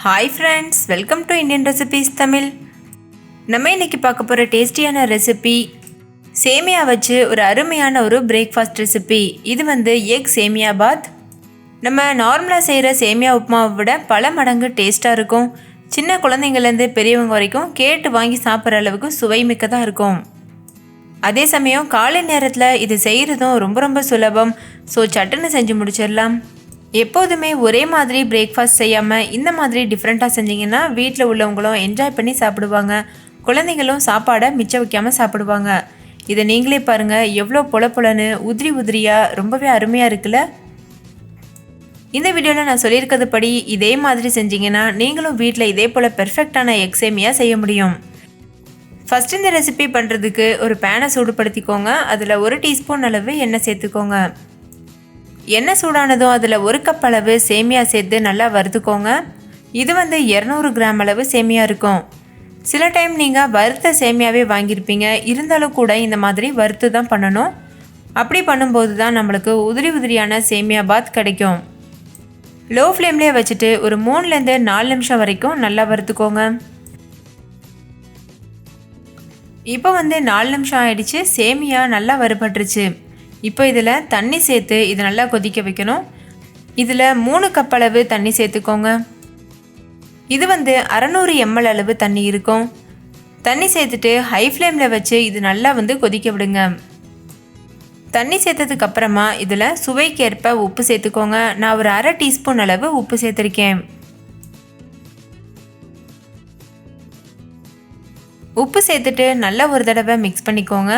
Hi friends, welcome to Indian Recipes Tamil. நம்ம இன்னைக்கு பார்க்க போற டேஸ்டியான ரெசிபி சேமியா வச்சு ஒரு அருமையான ஒரு பிரேக்ஃபாஸ்ட் ரெசிபி. இது எக் சேமியா பாத். நம்ம நார்மலாக செய்கிற சேமியா உப்புமாவை விட பல மடங்கு டேஸ்ட்டாக இருக்கும். சின்ன குழந்தைங்கள்லேருந்து பெரியவங்க வரைக்கும் கேட்டு வாங்கி சாப்பிட்ற அளவுக்கு சுவை மிக்கதாக இருக்கும். அதே சமயம் காலை நேரத்தில் இது செய்கிறதும் ரொம்ப சுலபம். ஸோ சட்டுன்னு செஞ்சு முடிச்சிடலாம். எப்போதுமே ஒரே மாதிரி பிரேக்ஃபாஸ்ட் செய்யாமல் இந்த மாதிரி டிஃப்ரெண்ட்டாக செஞ்சிங்கன்னா வீட்டில் உள்ளவங்களும் என்ஜாய் பண்ணி சாப்பிடுவாங்க. குழந்தைங்களும் சாப்பாடை மிச்சம் வைக்காமல் சாப்பிடுவாங்க. இதை நீங்களே பாருங்கள், எவ்வளோ பொலன்னு உதிரியாக ரொம்பவே அருமையாக இருக்குல்ல. இந்த வீடியோவில் நான் சொல்லியிருக்கிறது படி இதே மாதிரி செஞ்சிங்கன்னா நீங்களும் வீட்டில் இதே போல் பெர்ஃபெக்டான எக் சேமியா செய்ய முடியும். ஃபஸ்ட் இந்த ரெசிபி பண்ணுறதுக்கு ஒரு பேனை சூடுபடுத்திக்கோங்க. அதில் 1 டீஸ்பூன் அளவு எண்ணெய் சேர்த்துக்கோங்க. எண்ணெய் சூடானதும் அதில் 1 கப் அளவு சேமியா சேர்த்து நல்லா வறுத்துக்கோங்க. இது 200 கிராம் அளவு சேமியா இருக்கும். சில டைம் நீங்கள் வறுத்த சேமியாவே வாங்கியிருப்பீங்க. இருந்தாலும் கூட இந்த மாதிரி வறுத்து தான் பண்ணணும். அப்படி பண்ணும்போது தான் நம்மளுக்கு உதிரியான சேமியா பாத் கிடைக்கும். லோ ஃப்ளேம்லேயே வச்சுட்டு ஒரு 3லேருந்து 4 நிமிஷம் வரைக்கும் நல்லா வறுத்துக்கோங்க. இப்போ 4 நிமிஷம் ஆயிடுச்சு. சேமியா நல்லா வறுபட்டுருச்சு. இப்போ இதில் தண்ணி சேர்த்து இது நல்லா கொதிக்க வைக்கணும். இதில் 3 கப் அளவு தண்ணி சேர்த்துக்கோங்க. இது 600 ml அளவு தண்ணி இருக்கும். தண்ணி சேர்த்துட்டு ஹை ஃப்ளேமில் வச்சு இது நல்லா கொதிக்க விடுங்க. தண்ணி சேர்த்ததுக்கு அப்புறமா இதில் சுவைக்கேற்ப உப்பு சேர்த்துக்கோங்க. நான் ஒரு 1/2 டீஸ்பூன் அளவு உப்பு சேர்த்துருக்கேன். உப்பு சேர்த்துட்டு நல்லா ஒரு தடவை மிக்ஸ் பண்ணிக்கோங்க.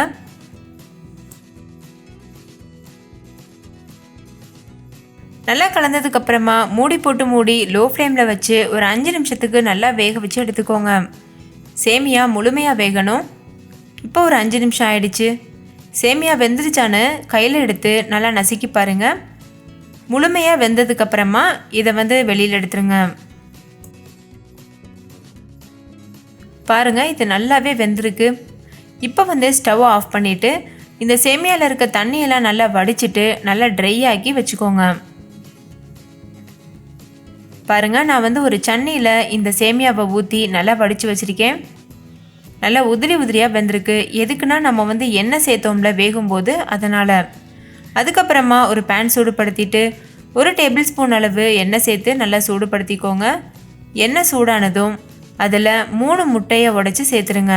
நல்லா கலந்ததுக்கு அப்புறமா மூடி லோ ஃப்ளேமில் வச்சு ஒரு 5 நிமிஷத்துக்கு நல்லா வேக வச்சு எடுத்துக்கோங்க. சேமியா முழுமையாக வேகணும். இப்போ ஒரு 5 நிமிஷம் ஆயிடுச்சு. சேமியா வெந்துருச்சான்னு கையில் எடுத்து நல்லா நசுக்கி பாருங்கள். முழுமையாக வெந்ததுக்கப்புறமா இதை வெளியில் எடுத்துருங்க. பாருங்கள், இது நல்லாவே வெந்திருக்கு. இப்போ ஸ்டவ் ஆஃப் பண்ணிவிட்டு இந்த சேமியாவில் இருக்க தண்ணியெல்லாம் நல்லா வடிச்சிட்டு நல்லா ட்ரை ஆக்கி வச்சுக்கோங்க. பாருங்கள், நான் ஒரு சன்னியில் இந்த சேமியாவை ஊற்றி நல்லா வடித்து வச்சுருக்கேன். நல்லா உதிரியாக வெந்திருக்கு. எதுக்குன்னா நம்ம எண்ணெய் சேர்த்தோம்ல வேகும்போது, அதனால். அதுக்கப்புறமா ஒரு பேன் சூடுபடுத்திட்டு 1 டேபிள் ஸ்பூன் அளவு எண்ணெய் சேர்த்து நல்லா சூடுபடுத்திக்கோங்க. எண்ணெய் சூடானதும் அதில் 3 முட்டையை உடைச்சி சேர்த்துருங்க.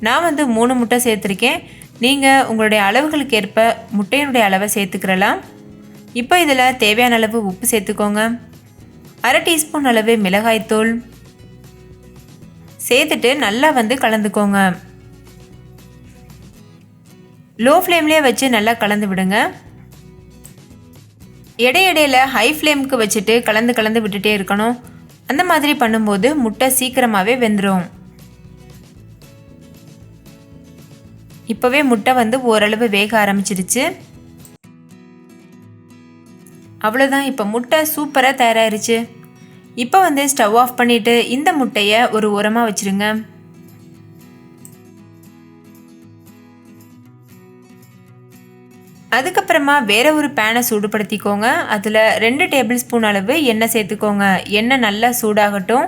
நான் 3 முட்டை சேர்த்துருக்கேன். நீங்கள் உங்களுடைய அளவுகளுக்கு ஏற்ப முட்டையினுடைய அளவை சேர்த்துக்கிறலாம். இப்போ இதில் தேவையான அளவு உப்பு சேர்த்துக்கோங்க. 1/2 டீஸ்பூன் அளவு மிளகாய்த்தூள் சேர்த்துட்டு நல்லா கலந்துக்கோங்க. லோ ஃப்ளேம்லேயே வச்சு நல்லா கலந்து விடுங்க. இடையிடையில் ஹை ஃப்ளேமுக்கு வச்சுட்டு கலந்து விட்டுட்டே இருக்கணும். அந்த மாதிரி பண்ணும்போது முட்டை சீக்கிரமாகவே வெந்துடும். இப்போவே முட்டை ஓரளவு வேக ஆரம்பிச்சிருச்சு. அவ்வளோதான், இப்போ முட்டை சூப்பராக தயாராகிருச்சு. இப்போ ஸ்டவ் ஆஃப் பண்ணிவிட்டு இந்த முட்டையை ஒரு ஓரமாக வச்சுருங்க. அதுக்கப்புறமா வேறு ஒரு பேனை சூடுபடுத்திக்கோங்க. அதில் 2 டேபிள் ஸ்பூன் அளவு எண்ணெய் சேர்த்துக்கோங்க. எண்ணெய் நல்லா சூடாகட்டும்.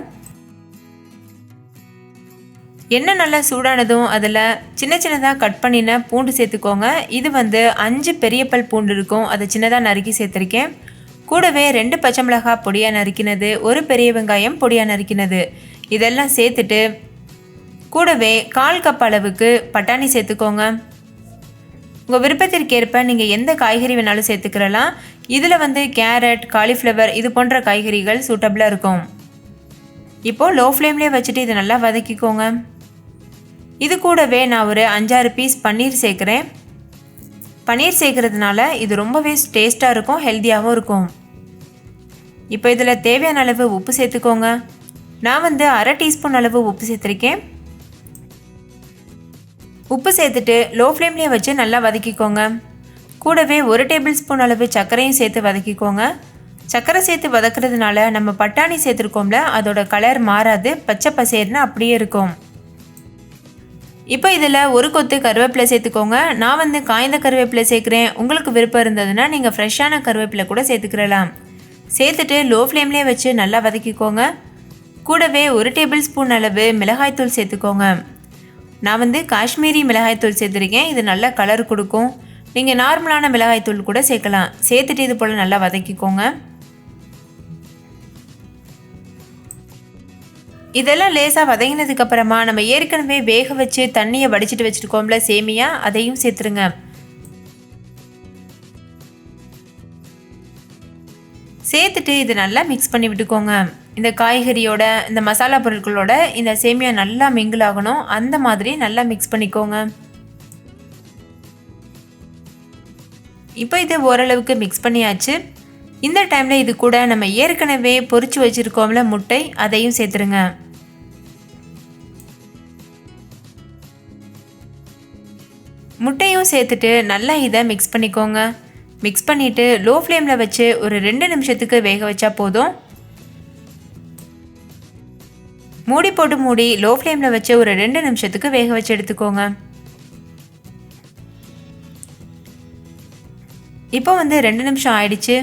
எண்ணெய் நல்லா சூடானதும் அதில் சின்னதாக கட் பண்ணின பூண்டு சேர்த்துக்கோங்க. இது 5 பெரிய பல் பூண்டு இருக்கும். அதை சின்னதாக நறுக்கி சேர்த்துருக்கேன். கூடவே 2 பச்சை மிளகாய் பொடியாக நறுக்கினது, 1 பெரிய வெங்காயம் பொடியாக நறுக்கினது, இதெல்லாம் சேர்த்துட்டு கூடவே 1/4 கப் அளவுக்கு பட்டாணி சேர்த்துக்கோங்க. உங்கள் விருப்பத்திற்கேற்ப நீங்கள் எந்த காய்கறி வேணாலும் சேர்த்துக்கிறலாம். இதில் கேரட், காலிஃப்ளவர் இது போன்ற காய்கறிகள் சூட்டபிளாக இருக்கும். இப்போது லோ ஃப்ளேம்லேயே வச்சுட்டு இதை நல்லா வதக்கிக்கோங்க. இது கூடவே நான் ஒரு 5-6 பீஸ் பன்னீர் சேர்க்குறேன். பன்னீர் சேர்க்கறதுனால இது ரொம்பவே டேஸ்ட்டாக இருக்கும், ஹெல்த்தியாகவும் இருக்கும். இப்போ இதில் தேவையான அளவு உப்பு சேர்த்துக்கோங்க. நான் 1/2 டீஸ்பூன் அளவு உப்பு சேர்த்துருக்கேன். உப்பு சேர்த்துட்டு லோ ஃப்ளேம்லேயே வச்சு நல்லா வதக்கிக்கோங்க. கூடவே 1 டேபிள் ஸ்பூன் அளவு சர்க்கரையும் சேர்த்து வதக்கிக்கோங்க. சர்க்கரை சேர்த்து வதக்கிறதுனால நம்ம பட்டாணி சேர்த்துருக்கோம்ல, அதோட கலர் மாறாது, பச்சை பசேர்னு அப்படியே இருக்கும். இப்போ இதில் 1 கொத்து கருவேப்பிலை சேர்த்துக்கோங்க. நான் காய்ந்த கருவேப்பிலை சேர்க்குறேன். உங்களுக்கு விருப்பம் இருந்ததுன்னா நீங்கள் ஃப்ரெஷ்ஷான கருவேப்பிலை கூட சேர்த்துக்கிறலாம். சேர்த்துட்டு லோ ஃப்ளேம்லேயே வச்சு நல்லா வதக்கிக்கோங்க. கூடவே 1 டேபிள் ஸ்பூன் அளவு மிளகாய்த்தூள் சேர்த்துக்கோங்க. நான் வந்து காஷ்மீரி மிளகாய்த்தூள் சேர்த்துருக்கேன். இது நல்ல கலர் கொடுக்கும். நீங்கள் நார்மலான மிளகாய்த்தூள் கூட சேர்க்கலாம். சேர்த்துட்டு இது போல் நல்லா வதக்கிக்கோங்க. இதெல்லாம் லேசாக வதங்கினதுக்கப்புறமா நம்ம ஏற்கனவே வேக வச்சு தண்ணியை வடிச்சிட்டு வச்சுருக்கோம்ல சேமியா, அதையும் சேர்த்துருங்க. சேர்த்துட்டு இது நல்லா மிக்ஸ் பண்ணி விட்டுக்கோங்க. இந்த காய்கறியோட இந்த மசாலா பொருட்களோட இந்த சேமியா நல்லா மிங்கிள் ஆகணும். அந்த மாதிரி நல்லா மிக்ஸ் பண்ணிக்கோங்க. இப்போ இது ஓரளவுக்கு மிக்ஸ் பண்ணியாச்சு. இந்த டைமில் இது கூட நம்ம ஏற்கனவே பொரிச்சு வச்சுருக்கோம்ல முட்டை, அதையும் சேர்த்துருங்க. முட்டையும் சேர்த்துட்டு நல்லா இதை மிக்ஸ் பண்ணிக்கோங்க. மிக்ஸ் பண்ணிவிட்டு லோ ஃப்ளேமில் வச்சு ஒரு 2 நிமிஷத்துக்கு வேக வச்சா போதும். மூடி போட்டு மூடி லோ ஃப்ளேமில் வச்சு ஒரு 2 நிமிஷத்துக்கு வேக வச்சு எடுத்துக்கோங்க. இப்போ வந்து 2 நிமிஷம் ஆயிடுச்சு.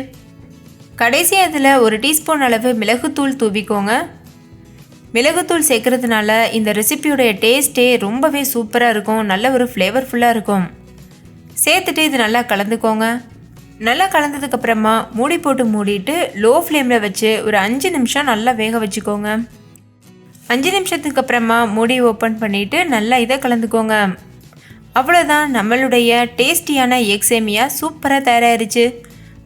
கடைசியாக அதில் 1 டீஸ்பூன் அளவு மிளகுத்தூள் தூவிக்கோங்க. மிளகுத்தூள் சேர்க்கறதுனால இந்த ரெசிபியோடைய டேஸ்ட்டே ரொம்பவே சூப்பராக இருக்கும். நல்ல ஒரு ஃப்ளேவர்ஃபுல்லாக இருக்கும். சேர்த்துட்டு இது நல்லா கலந்துக்கோங்க. நல்லா கலந்ததுக்கப்புறமா மூடி போட்டு மூடிட்டு லோ ஃப்ளேமில் வச்சு ஒரு 5 நிமிஷம் நல்லா வேக வச்சுக்கோங்க. 5 நிமிஷத்துக்கு அப்புறமா மூடி ஓப்பன் பண்ணிவிட்டு நல்லா இதை கலந்துக்கோங்க. அவ்வளோதான், நம்மளுடைய டேஸ்டியான எக் சேமியா சூப்பராக தயாராகிருச்சு.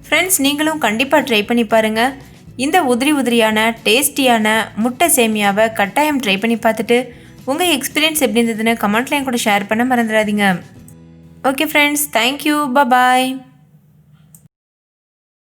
ஃப்ரெண்ட்ஸ், நீங்களும் கண்டிப்பாக ட்ரை பண்ணி பாருங்கள். இந்த உதிரியான டேஸ்டியான முட்டை சேமியாவை கட்டாயம் ட்ரை பண்ணி பார்த்துட்டு உங்கள் எக்ஸ்பீரியன்ஸ் எப்படி இருந்ததுன்னு கமெண்ட்லேயும் கூட ஷேர் பண்ண மறந்துடாதீங்க. ஓகே ஃப்ரெண்ட்ஸ், தேங்க்யூ, பாய்.